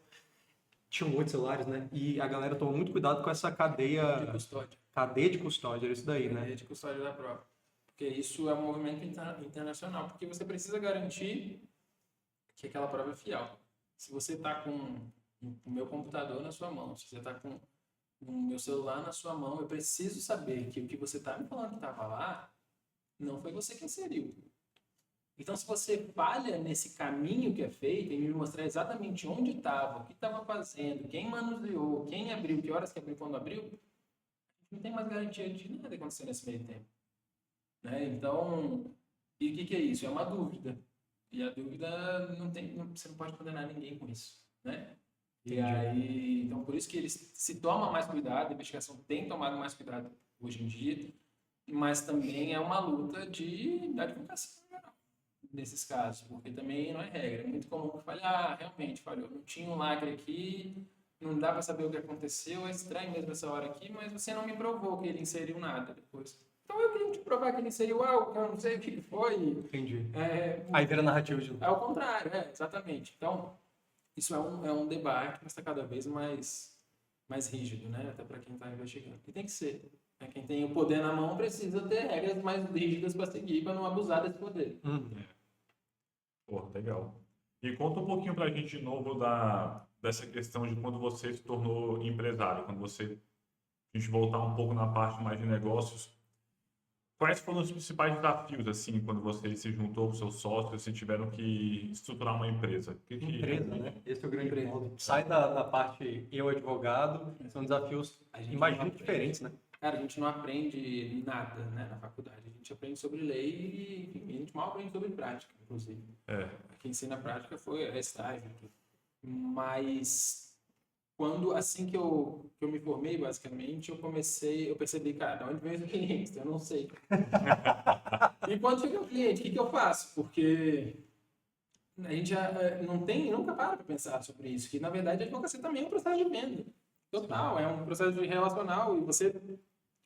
Tinham 8 celulares, né? E a galera tomou muito cuidado com essa cadeia... De custódia. Cadeia de custódia, era isso daí, né? Cadeia de custódia da prova. Porque isso é um movimento internacional, porque você precisa garantir que aquela prova é fiel. Se você está com o meu computador na sua mão, se você está com o meu celular na sua mão, eu preciso saber que o que você está me falando que estava lá, não foi você que inseriu. Então, se você falha nesse caminho que é feito, em me mostrar exatamente onde estava, o que estava fazendo, quem manuseou, quem abriu, que horas que abriu, quando abriu, não tem mais garantia de nada acontecer nesse meio tempo. Né? Então, e o que é isso? É uma dúvida. E a dúvida você não pode condenar ninguém com isso, né? E aí, então por isso que eles se toma mais cuidado, a investigação tem tomado mais cuidado hoje em dia, mas também é uma luta da advocacia nesses casos, porque também não é regra. É muito comum falhar, realmente falhou, não tinha um lacre aqui, não dá para saber o que aconteceu, é estranho mesmo essa hora aqui, mas você não me provou que ele inseriu nada depois. Então eu tenho que te provar que ele inseriu algo que eu não sei o que foi. Entendi. Aí vira narrativa de novo. É ao contrário, exatamente. Então, isso é um debate, mas está cada vez mais rígido, né? Até para quem está investigando. E tem que ser. Né? Quem tem o poder na mão precisa ter regras mais rígidas para seguir, para não abusar desse poder. Pô, legal. E conta um pouquinho pra gente de novo dessa questão de quando você se tornou empresário, a gente voltar um pouco na parte mais de negócios. Quais foram os principais desafios, assim, quando você se juntou com seus sócios e tiveram que estruturar uma empresa? Empresa, né? Esse é o grande ponto. Sai da parte eu advogado, são desafios, imagino, diferentes, né? Cara, a gente não aprende nada, né, na faculdade. A gente aprende sobre lei e enfim, a gente mal aprende sobre prática, inclusive. Quem ensina a prática foi a estágio. Mas assim que eu me formei, basicamente, eu percebi, cara, de onde vem os clientes? Eu não sei. E quando chega o cliente, o que eu faço? Porque a gente já nunca para pensar sobre isso, que na verdade a advocacia também é um processo de venda. Total, é um processo de relacional e você,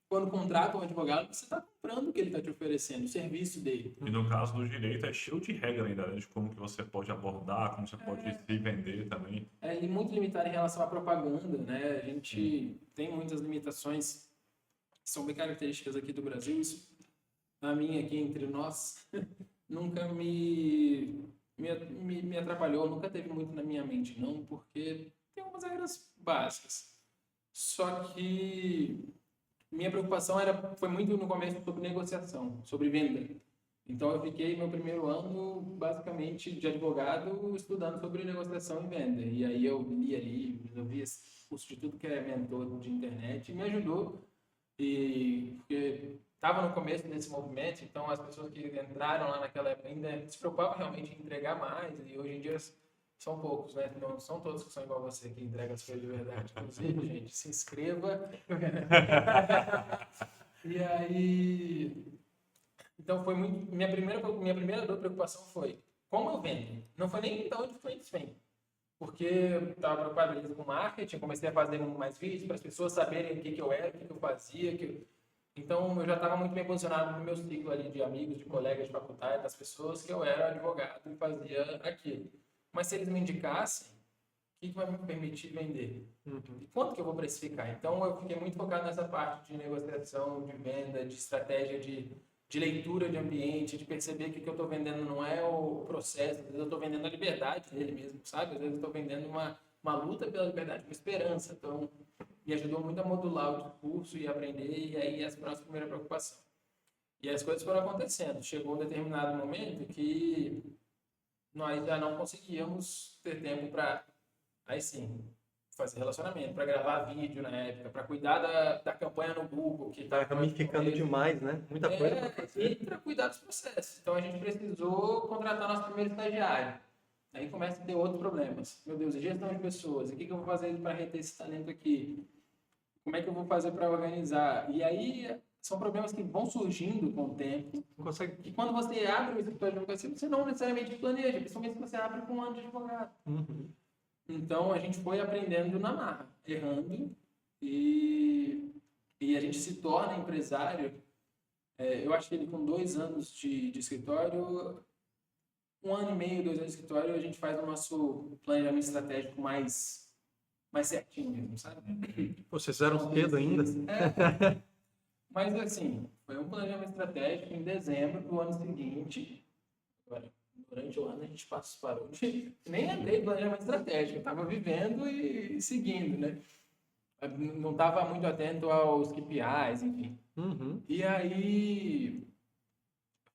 quando contrata um advogado, você está comprando o que ele está te oferecendo, o serviço dele. E no caso do direito é cheio de regra ainda, né? De como que você pode abordar, como você pode se vender também. E muito limitado em relação à propaganda, né? A gente tem muitas limitações que são bem características aqui do Brasil. Isso, a mim aqui entre nós, nunca me atrapalhou, nunca teve muito na minha mente, não, porque tem algumas regras básicas. Só que minha preocupação foi muito no começo sobre negociação, sobre venda. Então eu fiquei meu primeiro ano basicamente de advogado estudando sobre negociação e venda. E aí eu li ali, eu vi esse curso de tudo que é mentor de internet e me ajudou. E porque estava no começo desse movimento, então as pessoas que entraram lá naquela época ainda se preocupavam realmente em entregar mais. E hoje em dia são poucos, né? Não são todos que são igual você, que entregam as coisas de verdade. Inclusive, gente, se inscreva. E aí... Então, foi muito... Minha primeira preocupação foi como eu vendo. Não foi nem de onde os clientes vêm. Porque eu estava preocupado com marketing, comecei a fazer mais vídeos para as pessoas saberem o que eu era, o que eu fazia. Então, eu já estava muito bem posicionado no meu ciclo ali de amigos, de colegas de faculdade, das pessoas, que eu era advogado e fazia aquilo. Mas se eles me indicassem, o que vai me permitir vender? E quanto que eu vou precificar? Então, eu fiquei muito focado nessa parte de negociação, de venda, de estratégia, de leitura de ambiente, de perceber que o que eu estou vendendo não é o processo, às vezes eu estou vendendo a liberdade dele mesmo, sabe? Às vezes eu estou vendendo uma luta pela liberdade, uma esperança. Então, me ajudou muito a modular o discurso e aprender, e aí essa foi a nossa primeira preocupação. E as coisas foram acontecendo. Chegou um determinado momento que nós já não conseguíamos ter tempo para, aí sim, fazer relacionamento, para gravar vídeo na época, para cuidar da campanha no Google, que Tá ramificando demais, né? Muita coisa para fazer. E para cuidar dos processos. Então a gente precisou contratar nosso primeiro estagiário. Aí começa a ter outros problemas. Meu Deus, gestão de pessoas. O que eu vou fazer para reter esse talento aqui? Como é que eu vou fazer para organizar? E aí são problemas que vão surgindo com o tempo. E quando você abre o escritório de advocacia, você não necessariamente planeja, principalmente se você abre com um ano de advogado. Então, a gente foi aprendendo na marra, errando, e a gente se torna empresário. Eu acho que ele com 2 anos de escritório, 1 ano e meio, 2 anos de escritório, a gente faz o nosso planejamento estratégico mais certinho mesmo, sabe? Vocês fizeram cedo ainda? Mas, assim, foi um planejamento estratégico em dezembro do ano seguinte. Agora, durante o ano a gente parou de... Nem andei de planejamento estratégico, eu estava vivendo e seguindo, né? Não estava muito atento aos KPIs, enfim. E aí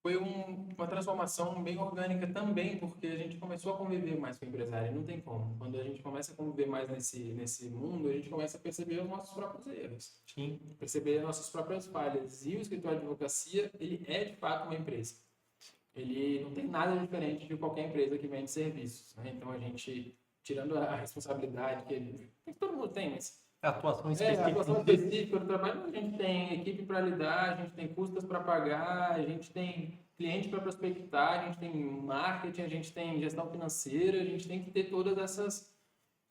foi uma transformação bem orgânica também, porque a gente começou a conviver mais com o empresário, não tem como. Quando a gente começa a conviver mais nesse mundo, a gente começa a perceber os nossos próprios erros. Sim. Perceber as nossas próprias falhas. E o escritório de advocacia, ele é de fato uma empresa. Ele não tem nada diferente de qualquer empresa que vende serviços, né? Então a gente, tirando a responsabilidade que todo mundo tem, mas a atuação específica. A atuação específica do trabalho, a gente tem equipe para lidar, a gente tem custas para pagar, a gente tem cliente para prospectar, a gente tem marketing, a gente tem gestão financeira, a gente tem que ter todas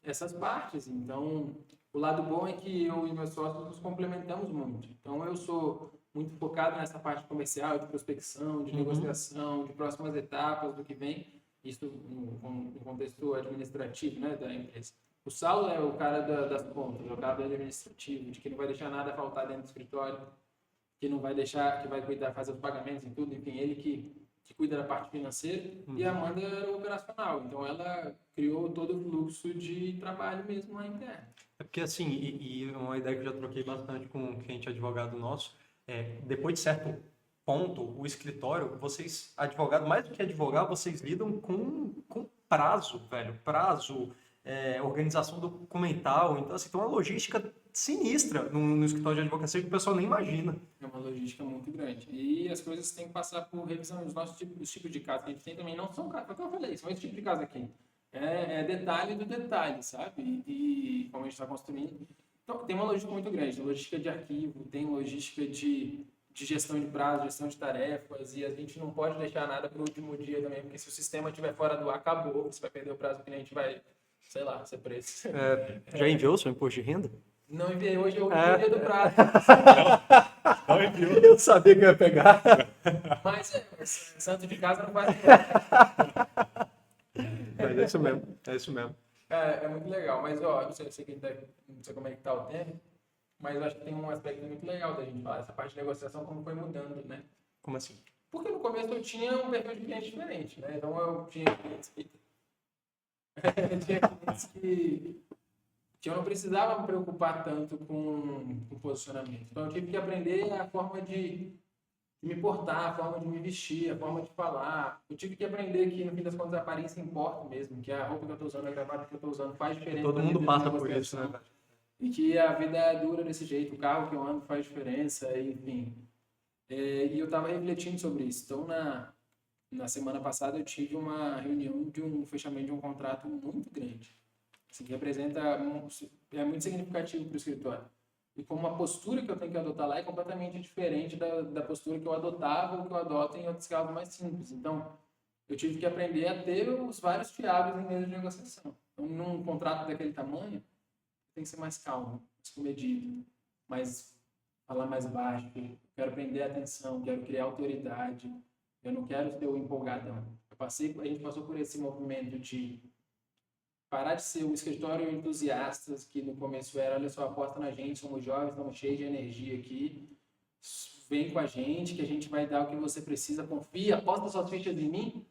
essas partes. Então, o lado bom é que eu e meus sócios nos complementamos muito. Então, eu sou muito focado nessa parte comercial, de prospecção, de negociação, de próximas etapas do que vem, isso no contexto administrativo, né, da empresa. O Saulo é o cara das contas, é o cara do administrativo, de que não vai deixar nada faltar dentro do escritório, que não vai deixar, que vai cuidar, fazer os pagamentos e tudo, enfim, ele que cuida da parte financeira, e a Amanda era o operacional, então ela criou todo o fluxo de trabalho mesmo lá interno. É porque assim, e uma ideia que eu já troquei bastante com um cliente advogado nosso, depois de certo ponto, o escritório, vocês, advogado, mais do que advogado, vocês lidam com prazo, velho, prazo, organização documental, então assim, tem uma logística sinistra no escritório de advocacia que o pessoal nem imagina. É uma logística muito grande. E as coisas têm que passar por revisão. Os tipos de casos que a gente tem também não são casos, é o que eu falei, são esse tipo de caso aqui. É detalhe do detalhe, sabe? E como a gente está construindo. Então, tem uma logística muito grande. Tem logística de arquivo, tem logística de gestão de prazo, gestão de tarefas. E a gente não pode deixar nada para o último dia também, porque se o sistema estiver fora do ar, acabou. Você vai perder o prazo, o cliente vai, sei lá, ser preso. Já enviou seu imposto de renda? Não enviei, hoje é o último dia do prazo. Não enviou. Eu sabia que eu ia pegar. Mas santo de casa não faz. Mas é isso mesmo, é isso mesmo. É muito legal, mas ó, não sei como é que tá o tempo, mas eu acho que tem um aspecto muito legal da gente falar, essa parte de negociação, como foi mudando, né? Como assim? Porque no começo eu tinha um perfil de cliente diferente, né? Então eu tinha clientes que eu não precisava me preocupar tanto com o posicionamento. Então eu tive que aprender a forma de me portar, a forma de me vestir, a forma de falar. Eu tive que aprender que, no fim das contas, a aparência importa mesmo, que a roupa que eu estou usando, a gravata que eu estou usando faz diferença. Todo mundo passa por isso, né, velho? E que a vida é dura desse jeito, o carro que eu ando faz diferença, enfim. E eu estava refletindo sobre isso. Então, na semana passada, eu tive uma reunião de um fechamento de um contrato muito grande. Assim, que representa, é muito significativo para o escritório. E como a postura que eu tenho que adotar lá é completamente diferente da postura que eu adotava ou que eu adoto em outros casos mais simples. Então, eu tive que aprender a ter os vários diálogos em mesa de negociação. Então, num contrato daquele tamanho, tem que ser mais calmo, mais comedido, mais falar mais baixo. Quero prender a atenção, quero criar autoridade. Eu não quero ser o empolgadão. A gente passou por esse movimento de parar de ser o escritório entusiastas, que no começo era, olha só, aposta na gente, somos jovens, estamos cheios de energia aqui, vem com a gente, que a gente vai dar o que você precisa, confia, aposta suas fichas em mim,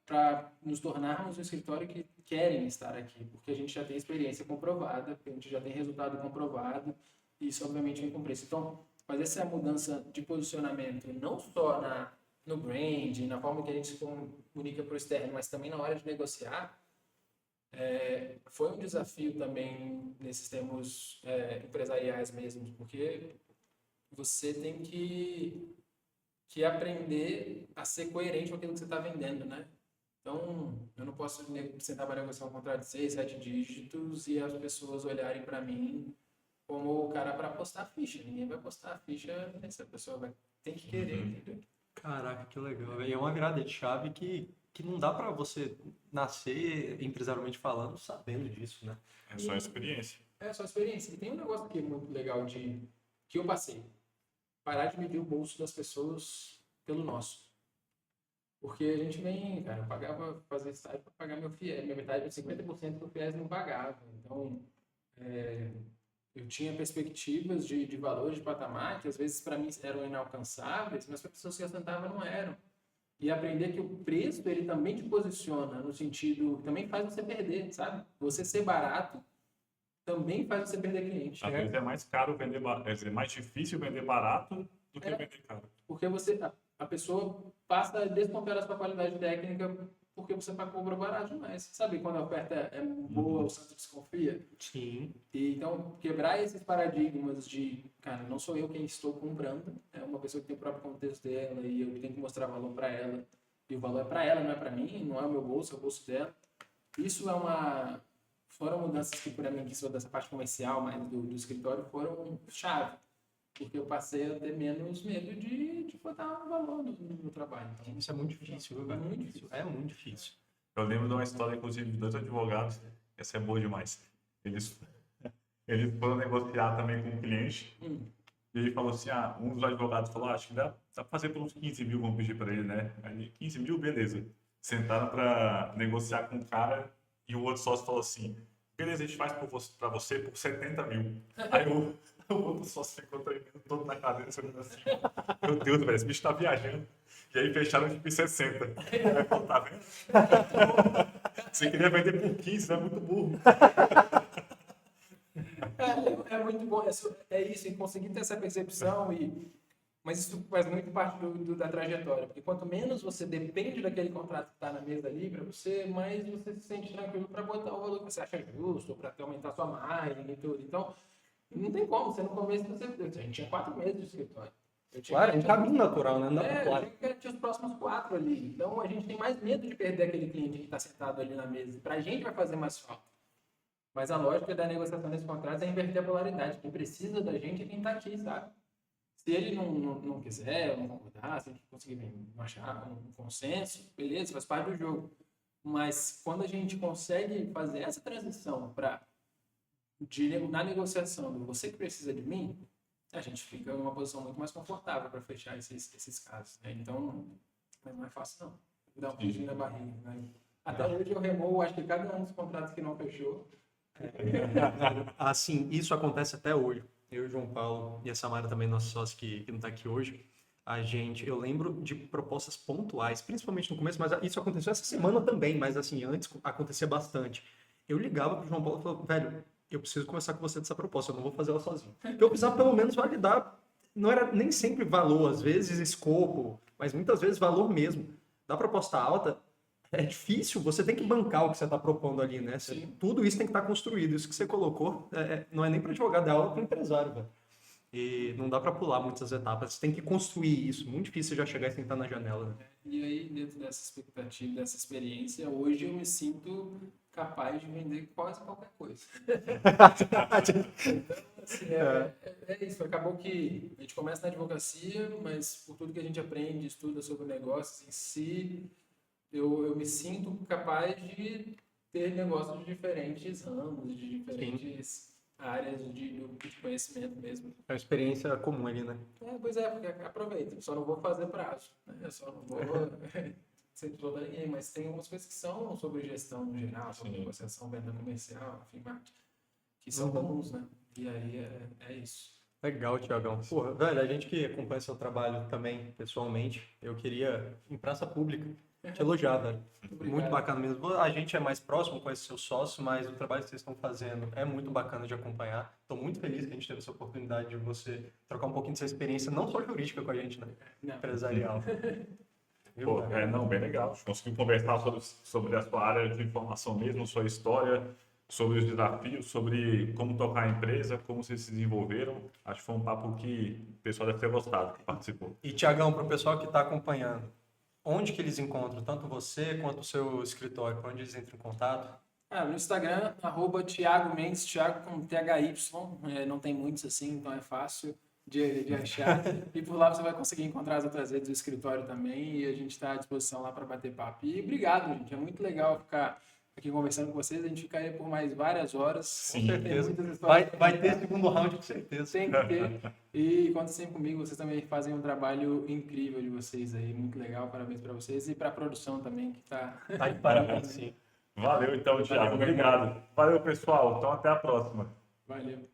para nos tornarmos um escritório que querem estar aqui, porque a gente já tem experiência comprovada, a gente já tem resultado comprovado, e isso obviamente vem com preço. Então, fazer essa mudança de posicionamento, não só no brand, na forma que a gente se comunica para o externo, mas também na hora de negociar, foi um desafio também nesses termos empresariais mesmo, porque você tem que aprender a ser coerente com aquilo que você está vendendo, né? Então, eu não posso sentar para negociar um contrato de 6, 7 dígitos e as pessoas olharem para mim como o cara para apostar a ficha. Ninguém vai apostar a ficha nessa pessoa, tem que querer, entendeu? Caraca, que legal. E é uma virada de chave que não dá pra você nascer, empresarialmente falando, sabendo disso, né? É só experiência. É só experiência. E tem um negócio aqui muito legal que eu passei. Parar de medir o bolso das pessoas pelo nosso. Porque a gente vem, cara, eu pagava, fazer estágio para pagar meu FIES, minha metade, 50% do FIES não pagava. Então, eu tinha perspectivas de valores de patamar que às vezes para mim eram inalcançáveis, mas para pessoas que ostentavam não eram. E aprender que o preço, ele também te posiciona no sentido, também faz você perder, sabe? Você ser barato também faz você perder cliente. Às vezes é mais caro vender barato, é mais difícil vender barato do que vender caro. Porque a pessoa passa a desconfiar da sua qualidade técnica porque você cobra barato demais. Sabe quando a oferta é boa, o santo desconfia? Sim. E, então, quebrar esses paradigmas de, cara, não sou eu quem estou comprando, é uma pessoa que tem o próprio contexto dela e eu tenho que mostrar valor para ela. E o valor é para ela, não é para mim, não é o meu bolso, é o bolso dela. Isso foram mudanças que, para mim, que sou dessa parte comercial, mais do escritório, foram chave. Porque eu passei a ter menos medo de botar um valor no meu trabalho. Isso é muito difícil, viu, velho? Muito difícil. É muito difícil. Eu lembro de uma história, inclusive, de 2 advogados Essa é boa demais. Eles foram negociar também com o cliente. E ele falou assim, um dos advogados falou, acho que dá pra fazer pelos 15 mil, vamos pedir para ele, né? Aí 15 mil, beleza. Sentaram para negociar com o cara e o outro sócio falou assim, beleza, a gente faz para você por 70 mil. Aí o outro sócio ficou tremendo todo na cadeira, olhando assim, meu Deus, velho, esse bicho tá viajando. E aí fecharam tipo em 60. Aí falou, tá vendo? Você queria vender por 15, é muito burro. É muito bom, é isso, e conseguir ter essa percepção, mas isso faz muito parte da trajetória, porque quanto menos você depende daquele contrato que está na mesa ali para você, mais você se sente tranquilo para botar o valor que você acha justo, para aumentar sua margem e tudo. Então, não tem como, você no começo, a gente tinha 4 meses de escritório. Claro, é um caminho natural, né? Não é claro. Eu tinha os próximos 4 ali. Então, a gente tem mais medo de perder aquele cliente que está sentado ali na mesa. Para a gente vai fazer mais falta. Mas a lógica da negociação desse contrato é inverter a polaridade. Quem precisa da gente é quem está aqui, sabe? Se ele não quiser, não concordar, se a gente conseguir achar um consenso, beleza, faz parte do jogo. Mas quando a gente consegue fazer essa transição na negociação, você que precisa de mim, a gente fica numa posição muito mais confortável para fechar esses casos. Né? Então, não é fácil não. Dá um puxinho na barriga. Né? Até hoje eu remoo, acho que cada um dos contratos que não fechou. Assim, isso acontece até hoje. Eu, João Paulo e a Samara também, nosso sócio que não está aqui hoje, eu lembro de propostas pontuais, principalmente no começo, mas isso aconteceu essa semana também, mas assim, antes acontecia bastante. Eu ligava pro João Paulo e falava, velho, eu preciso conversar com você dessa proposta, eu não vou fazer ela sozinho. Eu precisava pelo menos validar, não era nem sempre valor, às vezes escopo, mas muitas vezes valor mesmo. Da proposta alta, é difícil, você tem que bancar o que você está propondo ali, né? Tudo isso tem que estar construído. Isso que você colocou não é nem para advogado, é aula para empresário, velho. E não dá para pular muitas etapas. Você tem que construir isso. Muito difícil já chegar e sentar na janela. Né? E aí, dentro dessa expectativa, dessa experiência, hoje eu me sinto capaz de vender quase qualquer coisa. Então, assim, é isso. Acabou que a gente começa na advocacia, mas por tudo que a gente aprende, estuda sobre negócios em si, eu me sinto capaz de ter negócios de diferentes ramos, de diferentes áreas de conhecimento mesmo. É uma experiência comum ali, né? Pois é, porque aproveita. Só não vou fazer prazo. Né? Eu só não vou ser toda ninguém, mas tem algumas coisas que são sobre gestão no geral, sobre negociação, venda comercial, enfim, marketing, que são comuns, né? E aí é isso. Legal, Thiagão. Porra, velho, a gente que acompanha seu trabalho também, pessoalmente, eu queria, em praça pública, te elogiar, velho. Muito bacana mesmo. A gente é mais próximo, conhece seu sócio, mas o trabalho que vocês estão fazendo é muito bacana de acompanhar. Estou muito feliz que a gente teve essa oportunidade de você trocar um pouquinho dessa experiência, não só jurídica com a gente, né? Empresarial. Pô, não, bem legal. Conseguimos conversar sobre a sua área de informação mesmo, sua história, sobre os desafios, sobre como tocar a empresa, como vocês se desenvolveram. Acho que foi um papo que o pessoal deve ter gostado, que participou. E, Thiagão, para o pessoal que está acompanhando, onde que eles encontram, tanto você quanto o seu escritório, para onde eles entram em contato? No Instagram, @Thiago Mendes, Thiago com THY, não tem muitos assim, então é fácil de achar. E por lá você vai conseguir encontrar as outras redes do escritório também, e a gente está à disposição lá para bater papo. E obrigado, gente, é muito legal ficar aqui conversando com vocês, a gente ficaria por mais várias horas. Sim, com certeza. Vai ter segundo round, com certeza. Tem que ter. E contem sempre comigo, vocês também fazem um trabalho incrível de vocês aí, muito legal, parabéns para vocês e para a produção também, que tá de parabéns, sim. Valeu então, Thiago, obrigado. Valeu, pessoal, então até a próxima. Valeu.